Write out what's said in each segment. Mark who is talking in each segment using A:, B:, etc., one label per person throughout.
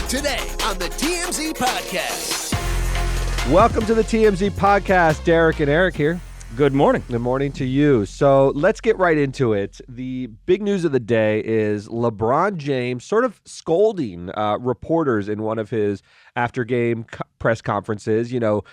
A: Today on the TMZ Podcast.
B: Welcome to the TMZ Podcast. Derek and Eric here.
C: Good morning.
B: Good morning to you. So let's get right into it. The big news of the day is LeBron James sort of scolding reporters in one of his after-game press conferences. You know,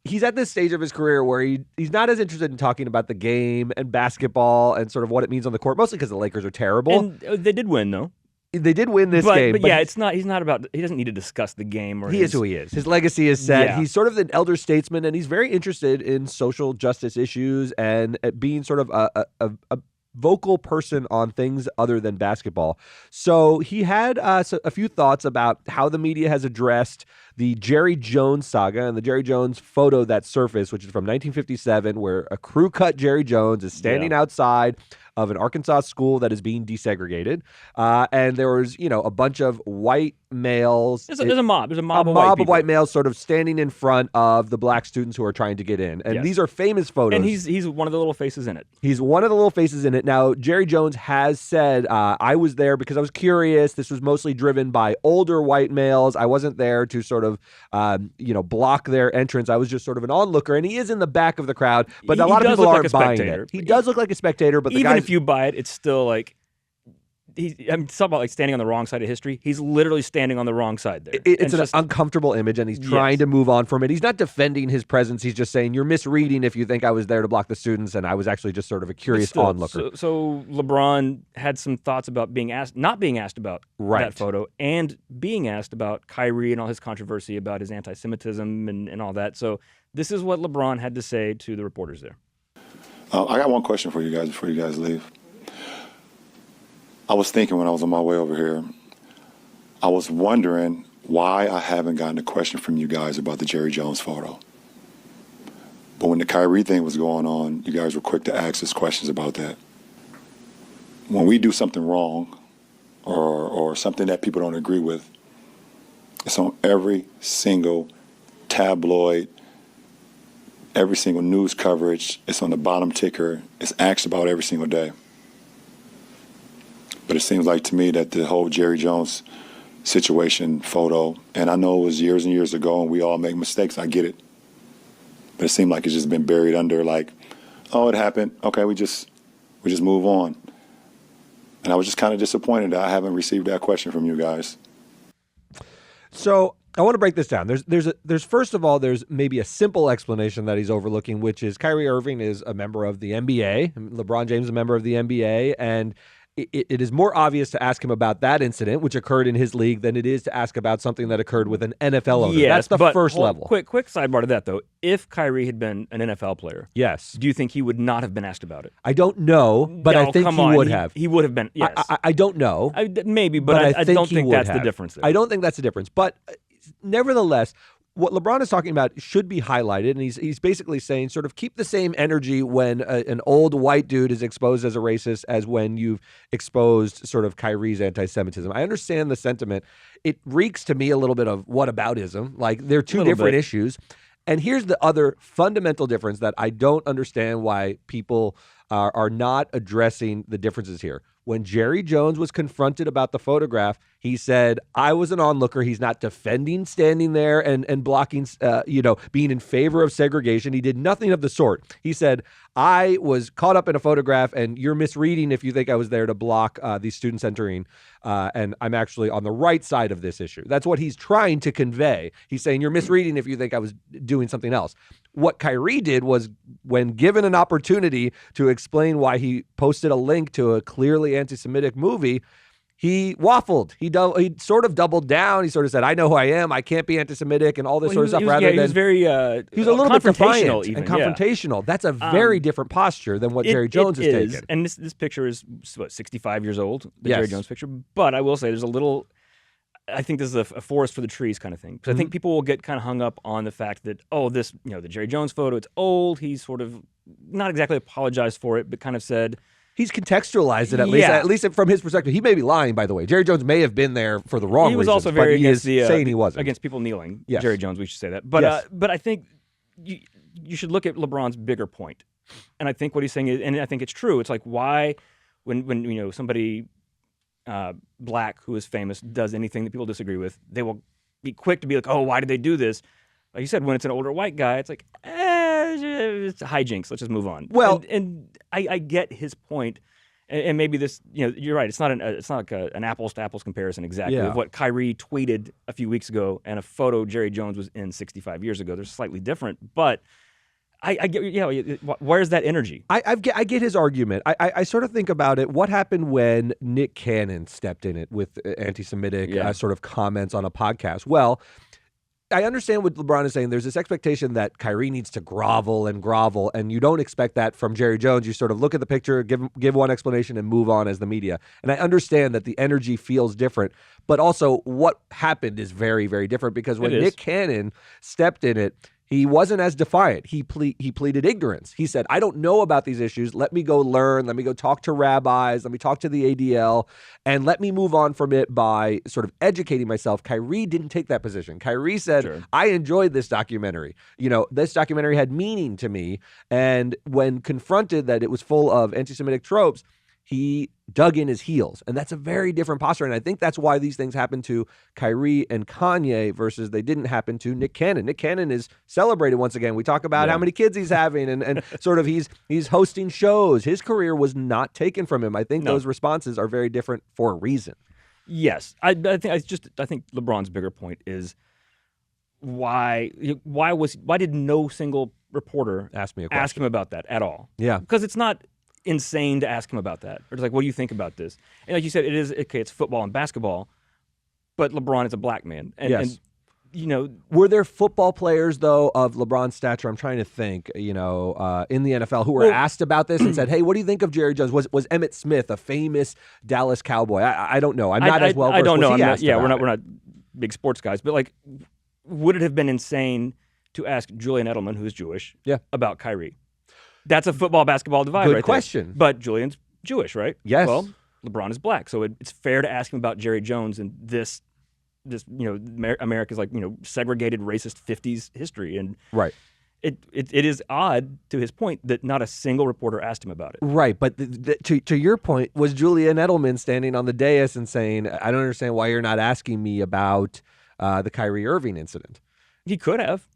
B: he's at this stage of his career where he's not as interested in talking about the game and basketball and sort of what it means on the court, mostly because the Lakers are terrible.
C: And they did win, though.
B: They did win this game.
C: But yeah, it's not. He's not about. He doesn't need to discuss the game. Or
B: he is who he is. His legacy is set.
C: Yeah.
B: He's sort of an elder statesman, and he's very interested in social justice issues and being sort of a vocal person on things other than basketball. So he had a few thoughts about how the media has addressed the Jerry Jones saga and the Jerry Jones photo that surfaced, which is from 1957, where a crew cut Jerry Jones is standing outside of an Arkansas school that is being desegregated. And there was, a bunch of white males.
C: There's a mob. There's a mob
B: of white males sort of standing in front of the black students who are trying to get in. And these are famous photos.
C: And he's one of the little faces in it.
B: He's one of the little faces in it. Now, Jerry Jones has said, I was there because I was curious. This was mostly driven by older white males. I wasn't there to sort of, block their entrance. I was just sort of an onlooker. And he is in the back of the crowd, but a lot of people aren't buying it. He does look like a spectator, but
C: even if you buy it, it's still like I'm talking about like standing on the wrong side of history. He's literally standing on the wrong side there.
B: It's an uncomfortable image, and he's trying to move on from it. He's not defending his presence. He's just saying, you're misreading if you think I was there to block the students, and I was actually just sort of a curious onlooker.
C: So LeBron had some thoughts about not being asked about that photo, and being asked about Kyrie and all his controversy about his anti-Semitism and all that. So this is what LeBron had to say to the reporters there.
D: I got one question for you guys before you guys leave. I was thinking when I was on my way over here, I was wondering why I haven't gotten a question from you guys about the Jerry Jones photo. But when the Kyrie thing was going on, you guys were quick to ask us questions about that. When we do something wrong or something that people don't agree with, it's on every single tabloid, every single news coverage. It's on the bottom ticker. It's asked about every single day. But it seems like to me that the whole Jerry Jones situation photo, and I know it was years and years ago and we all make mistakes, I get it. But it seemed like it's just been buried under like, oh, it happened. Okay, we just move on. And I was just kind of disappointed that I haven't received that question from you guys.
B: So I want to break this down. There's first of all, there's maybe a simple explanation that he's overlooking, which is Kyrie Irving is a member of the NBA. LeBron James is a member of the NBA, and it is more obvious to ask him about that incident, which occurred in his league, than it is to ask about something that occurred with an NFL owner.
C: Yes,
B: that's the first level.
C: Quick sidebar to that, though. If Kyrie had been an NFL player,
B: yes,
C: do you think he would not have been asked about it?
B: I don't know, but I think he would have.
C: He would have been, yes.
B: I don't know.
C: Maybe, but I don't think that's the difference there.
B: I don't think that's the difference. But nevertheless, what LeBron is talking about should be highlighted, and he's basically saying sort of keep the same energy when an old white dude is exposed as a racist as when you've exposed sort of Kyrie's anti-Semitism. I understand the sentiment. It reeks to me a little bit of whataboutism. Like, they're two different issues. And here's the other fundamental difference that I don't understand why people are not addressing the differences here. When Jerry Jones was confronted about the photograph, he said, I was an onlooker. He's not defending standing there and blocking, being in favor of segregation. He did nothing of the sort. He said, I was caught up in a photograph, and you're misreading if you think I was there to block these students entering, and I'm actually on the right side of this issue. That's what he's trying to convey. He's saying, you're misreading if you think I was doing something else. What Kyrie did was, when given an opportunity to explain why he posted a link to a clearly anti-Semitic movie, he waffled. He sort of doubled down. He sort of said, I know who I am. I can't be anti-Semitic and all this sort of stuff.
C: He was very
B: he was a little bit defiant and confrontational.
C: Yeah.
B: That's a very different posture than what Jerry Jones has taken.
C: And this picture is, 65 years old, the Jerry Jones picture. But I will say there's a little... I think this is a forest for the trees kind of thing. Because I think people will get kind of hung up on the fact that, the Jerry Jones photo, it's old. He's sort of not exactly apologized for it, but kind of said...
B: He's contextualized it at least from his perspective. He may be lying, by the way. Jerry Jones may have been there for the wrong reasons.
C: He was also very against
B: saying he wasn't.
C: Against people kneeling.
B: Yes.
C: Jerry Jones, we should say that. But but I think you should look at LeBron's bigger point. And I think what he's saying is, and I think it's true. It's like, why when somebody black who is famous does anything that people disagree with, they will be quick to be like, oh, why did they do this? Like you said, when it's an older white guy, it's like, it's hijinks. Let's just move on.
B: Well,
C: and I get his point, and maybe this, you're right. It's not like an apples to apples comparison exactly of what Kyrie tweeted a few weeks ago and a photo Jerry Jones was in 65 years ago. They're slightly different, but I get, where's that energy?
B: I get his argument. I sort of think about it. What happened when Nick Cannon stepped in it with anti-Semitic sort of comments on a podcast? Well, I understand what LeBron is saying. There's this expectation that Kyrie needs to grovel, and you don't expect that from Jerry Jones. You sort of look at the picture, give one explanation, and move on as the media. And I understand that the energy feels different, but also what happened is very, very different because when Nick Cannon stepped in it, he wasn't as defiant. He pleaded ignorance. He said, I don't know about these issues. Let me go learn. Let me go talk to rabbis. Let me talk to the ADL. And let me move on from it by sort of educating myself. Kyrie didn't take that position. Kyrie said, I enjoyed this documentary. This documentary had meaning to me. And when confronted that it was full of anti-Semitic tropes, he dug in his heels. And that's a very different posture. And I think that's why these things happened to Kyrie and Kanye versus they didn't happen to Nick Cannon. Nick Cannon is celebrated once again. We talk about how many kids he's having and sort of he's hosting shows. His career was not taken from him. I think those responses are very different for a reason.
C: Yes. I think LeBron's bigger point is why did no single reporter
B: ask him
C: about that at all?
B: Yeah.
C: Because it's not insane to ask him about that. Or it's like, what do you think about this? And like you said, it's football and basketball, but LeBron is a black man. And
B: were there football players though of LeBron's stature? I'm trying to think, in the NFL who were asked about this and said, hey, what do you think of Jerry Jones? Was Emmitt Smith a famous Dallas Cowboy? I don't know. I'm not as well versed.
C: I don't know.
B: We're
C: not big sports guys, but like, would it have been insane to ask Julian Edelman, who is Jewish, about Kyrie? That's a football-basketball divide right there.
B: Good question.
C: But Julian's Jewish, right?
B: Yes.
C: Well, LeBron is black, so it's fair to ask him about Jerry Jones and this America's segregated racist 50s history. And
B: right.
C: It is odd, to his point, that not a single reporter asked him about it.
B: Right, but to your point, was Julian Edelman standing on the dais and saying, I don't understand why you're not asking me about the Kyrie Irving incident?
C: He could have.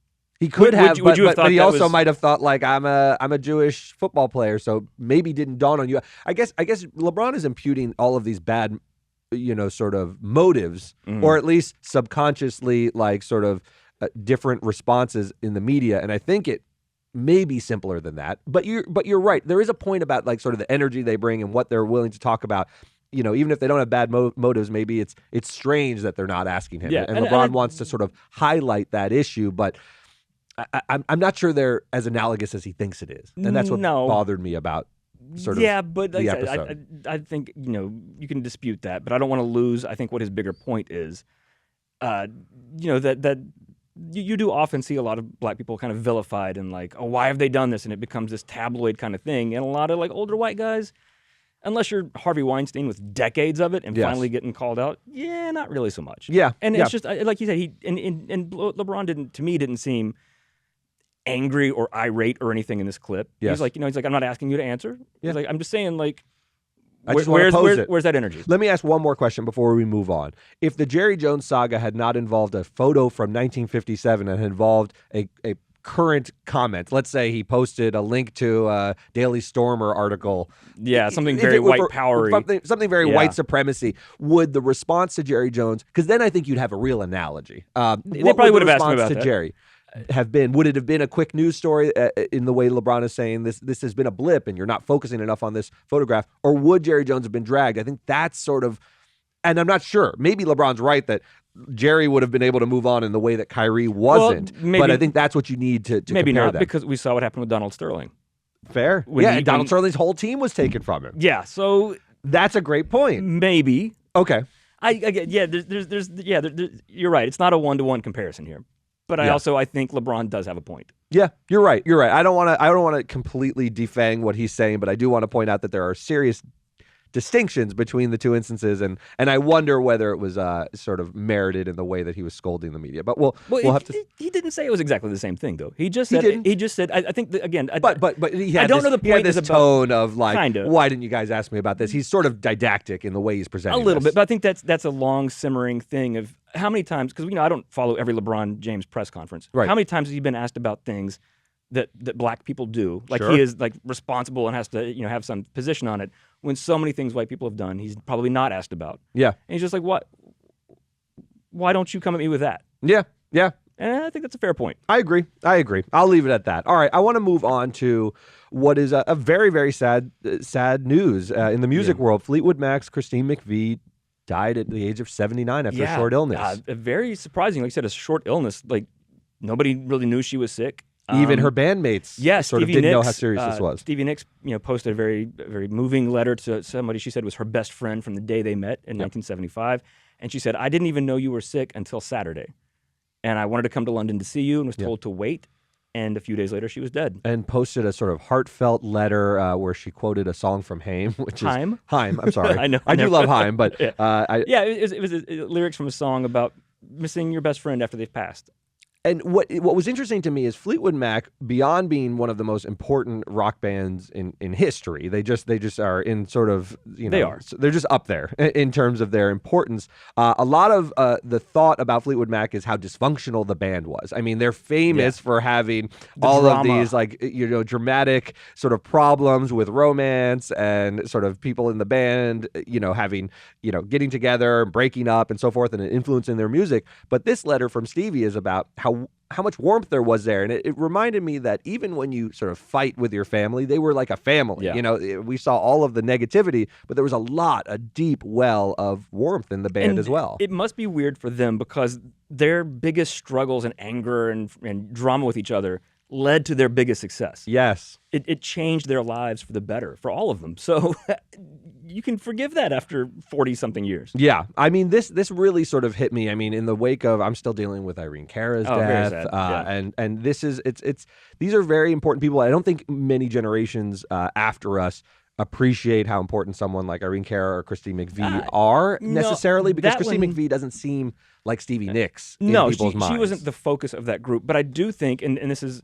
B: He could have,
C: would you have
B: but he also
C: was...
B: might have thought like I'm a Jewish football player, so maybe didn't dawn on you. I guess LeBron is imputing all of these bad, sort of motives, or at least subconsciously, like sort of different responses in the media, and I think it may be simpler than that. But you're right. There is a point about like sort of the energy they bring and what they're willing to talk about. Even if they don't have bad motives, maybe it's strange that they're not asking him, and LeBron wants to sort of highlight that issue, but. I'm not sure they're as analogous as he thinks it is, and that's what bothered me about sort of
C: but like
B: the episode.
C: I think you can dispute that, but I don't want to lose. I think what his bigger point is, that you do often see a lot of black people kind of vilified and like, oh, why have they done this? And it becomes this tabloid kind of thing, and a lot of like older white guys. Unless you're Harvey Weinstein with decades of it and finally getting called out, not really so much.
B: Yeah,
C: and it's just like you said, and LeBron didn't seem angry or irate or anything in this clip.
B: Yes.
C: He's like, I'm not asking you to answer. He's like, I'm just saying, like,
B: where's
C: that energy?
B: Let me ask one more question before we move on. If the Jerry Jones saga had not involved a photo from 1957 and had involved a current comment, let's say he posted a link to a Daily Stormer article.
C: Yeah, something very white powery.
B: Something very white supremacy. Would the response to Jerry Jones, because then I think you'd have a real analogy.
C: They probably would have asked me about
B: to
C: that.
B: Jerry have been? Would it have been a quick news story in the way LeBron is saying this has been a blip and you're not focusing enough on this photograph? Or would Jerry Jones have been dragged? I think that's sort of, and I'm not sure. Maybe LeBron's right that Jerry would have been able to move on in the way that Kyrie wasn't. But I think that's what you need to
C: maybe
B: compare
C: not
B: them.
C: because we saw what happened with Donald Sterling.
B: Fair. Donald Sterling's whole team was taken from him.
C: Yeah, so
B: that's a great point.
C: Maybe.
B: Okay.
C: I get, you're right. It's not a 1-to-1 comparison here. But I think LeBron does have a point.
B: Yeah, you're right. You're right. I don't want to completely defang what he's saying, but I do want to point out that there are serious distinctions between the two instances, and I wonder whether it was sort of merited in the way that he was scolding the media. But we'll have to.
C: He didn't say it was exactly the same thing, though. He just said. I think that, again.
B: But he had he had this tone of like,
C: kinda.
B: Why didn't you guys ask me about this? He's sort of didactic in the way he's presenting.
C: A little bit, but I think that's a long simmering thing of how many times, because I don't follow every LeBron James press conference.
B: Right.
C: How many times has he been asked about things that black people do? Like
B: Sure.
C: he is like responsible and has to have some position on it. When so many things white people have done, he's probably not asked about.
B: Yeah.
C: And he's just like, what? Why don't you come at me with that?
B: Yeah.
C: And I think that's a fair point.
B: I agree. I'll leave it at that. All right. I want to move on to what is a very, very sad news in the music world. Fleetwood Mac's Christine McVie died at the age of 79 after a short illness.
C: Very surprising. Like I said, a short illness. Like nobody really knew she was sick.
B: Even her bandmates sort of didn't know how serious this was.
C: Stevie Nicks, posted a very, very moving letter to somebody she said was her best friend from the day they met in 1975. And she said, I didn't even know you were sick until Saturday. And I wanted to come to London to see you and was told to wait. And a few days later, she was dead. And
B: posted a sort of heartfelt letter where she quoted a song from Haim, which is...
C: Haim?
B: I'm sorry.
C: I know.
B: I do love Haim, but...
C: it was lyrics from a song about missing your best friend after they've passed.
B: And what was interesting to me is Fleetwood Mac, beyond being one of the most important rock bands in history, they just are in sort of, they're just up there in terms of their importance. A lot of the thought about Fleetwood Mac is how dysfunctional the band was. I mean, they're famous for having all
C: drama.
B: of these dramatic sort of problems with romance and sort of people in the band, having, getting together and breaking up and so forth and influencing their music. But this letter from Stevie is about how much warmth there was there. And it reminded me that even when you sort of fight with your family, they were like a family.
C: Yeah.
B: We saw all of the negativity, but there was a deep well of warmth in the band as well.
C: It must be weird for them because their biggest struggles and anger and drama with each other led to their biggest success.
B: Yes.
C: It changed their lives for the better, for all of them. So you can forgive that after 40-something years.
B: Yeah. I mean, this really sort of hit me. I mean, in the wake of, I'm still dealing with Irene Cara's death.
C: Very sad.
B: And this is, these are very important people. I don't think many generations after us appreciate how important someone like Irene Cara or Christine McVie are necessarily, because Christine McVie doesn't seem like Stevie Nicks in people's minds.
C: She wasn't the focus of that group. But I do think, and this is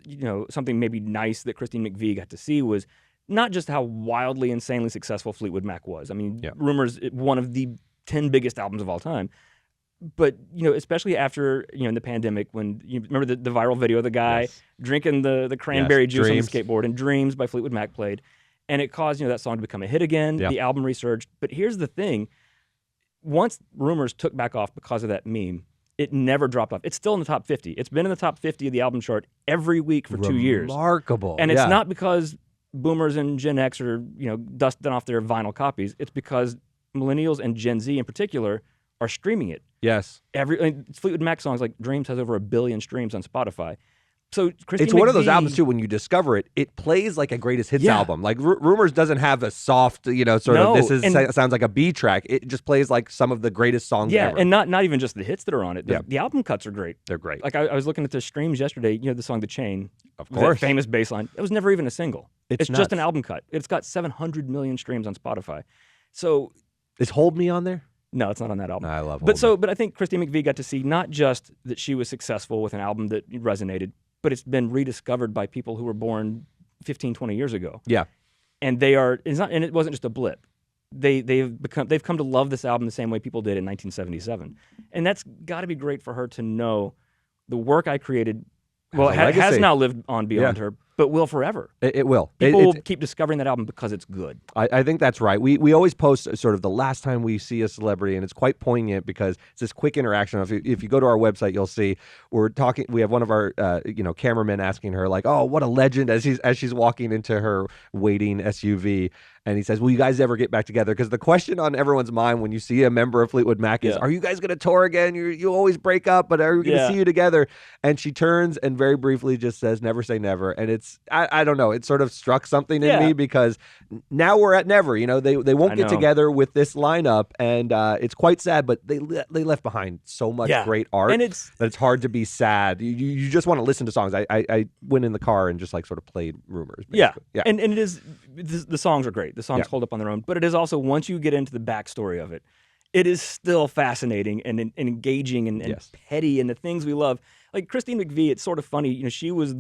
C: something maybe nice that Christine McVie got to see, was not just how wildly, insanely successful Fleetwood Mac was. I mean, Rumors, one of the 10 biggest albums of all time. But, especially after, in the pandemic, when you remember the viral video of the guy drinking the cranberry juice on the skateboard, and Dreams by Fleetwood Mac played. And it caused, that song to become a hit again. Yeah. The album resurged. But here's the thing. Once Rumors took back off because of that meme, it never dropped off. It's still in the top 50. It's been in the top 50 of the album chart every week for 2 years.
B: Remarkable.
C: And it's not because boomers and Gen X are, dusting off their vinyl copies. It's because millennials and Gen Z in particular are streaming it.
B: Yes.
C: Fleetwood Mac songs like Dreams has over 1 billion streams on Spotify. So Christine
B: it's one of those
C: McVie,
B: albums too. When you discover it, it plays like a greatest hits album. Like Rumors doesn't have a soft, sounds like a B track. It just plays like some of the greatest songs ever.
C: And not even just the hits that are on it. The album cuts are great.
B: They're great.
C: Like I was looking at the streams yesterday. The song "The Chain,"
B: of course,
C: that famous bass line. It was never even a single. It's
B: nuts.
C: just an album cut. It's got 700 million streams on Spotify. So
B: is "Hold Me" on there?
C: No, it's not on that album.
B: No, I love.
C: But I think Christine McVie got to see not just that she was successful with an album that resonated, but it's been rediscovered by people who were born 15, 20 years ago.
B: Yeah.
C: And it wasn't just a blip. They've come to love this album the same way people did in 1977. And that's got to be great for her to know the work I created, has now lived on beyond her, but will forever.
B: It will.
C: People will keep discovering that album because it's good.
B: I think that's right. We always post sort of the last time we see a celebrity, and it's quite poignant because it's this quick interaction. If you go to our website, you'll see we're talking. We have one of our cameramen asking her like, "Oh, what a legend!" as she's walking into her waiting SUV. And he says, will you guys ever get back together? Because the question on everyone's mind when you see a member of Fleetwood Mac is, are you guys going to tour again? You always break up, but are we going to see you together? And she turns and very briefly just says, never say never. And it's, I don't know, it sort of struck something in me because now we're at never. They won't get together with this lineup. And it's quite sad, but they left behind so much great art
C: and
B: that it's hard to be sad. You just want to listen to songs. I went in the car and just like sort of played Rumors. Basically.
C: Yeah. And it is, the songs are great. great. The songs hold up on their own. But it is also, once you get into the backstory of it, it is still fascinating and engaging and petty and the things we love. Like Christine McVie, it's sort of funny. You know, she was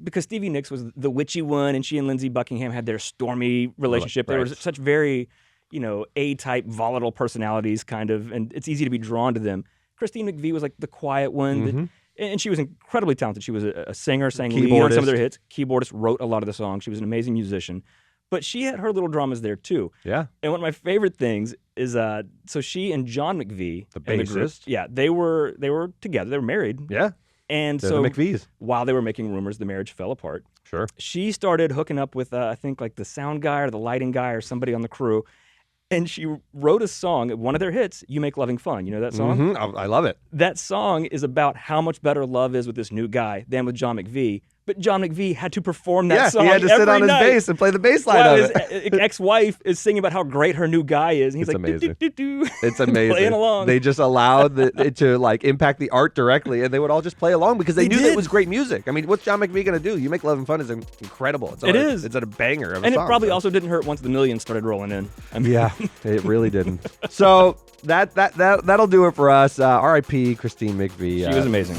C: because Stevie Nicks was the witchy one, and she and Lindsey Buckingham had their stormy relationship. Right. They were such very, you know, A-type, volatile personalities, kind of, and it's easy to be drawn to them. Christine McVie was like the quiet one, and she was incredibly talented. She was a singer, sang lead on some of their hits, keyboardist, wrote a lot of the songs. She was an amazing musician. But she had her little dramas there, too. Yeah. And one of my favorite things is, so she and John McVie,
B: the bassist,
C: they were together. They were married.
B: Yeah.
C: And
B: they're
C: so
B: the McVies.
C: While they were making rumors, the marriage fell apart.
B: Sure.
C: She started hooking up with, I think, like the sound guy or the lighting guy or somebody on the crew. And she wrote a song, one of their hits, You Make Loving Fun. You know that song?
B: I love it.
C: That song is about how much better love is with this new guy than with John McVie. But John McVie had to perform that song.
B: He had to sit on his bass and play the bass line of it.
C: His ex-wife is singing about how great her new guy is. And he's
B: amazing.
C: Do-do-do-do.
B: It's amazing.
C: Playing along.
B: They just allowed it to like impact the art directly, and they would all just play along because they knew that it was great music. I mean, what's John McVie going to do? You Make Love and Fun is incredible. It's a banger of a
C: song. And it probably
B: so.
C: Also didn't hurt once the millions started rolling in.
B: I mean, yeah, it really didn't. So that'll do it for us. R.I.P. Christine McVie.
C: She was amazing.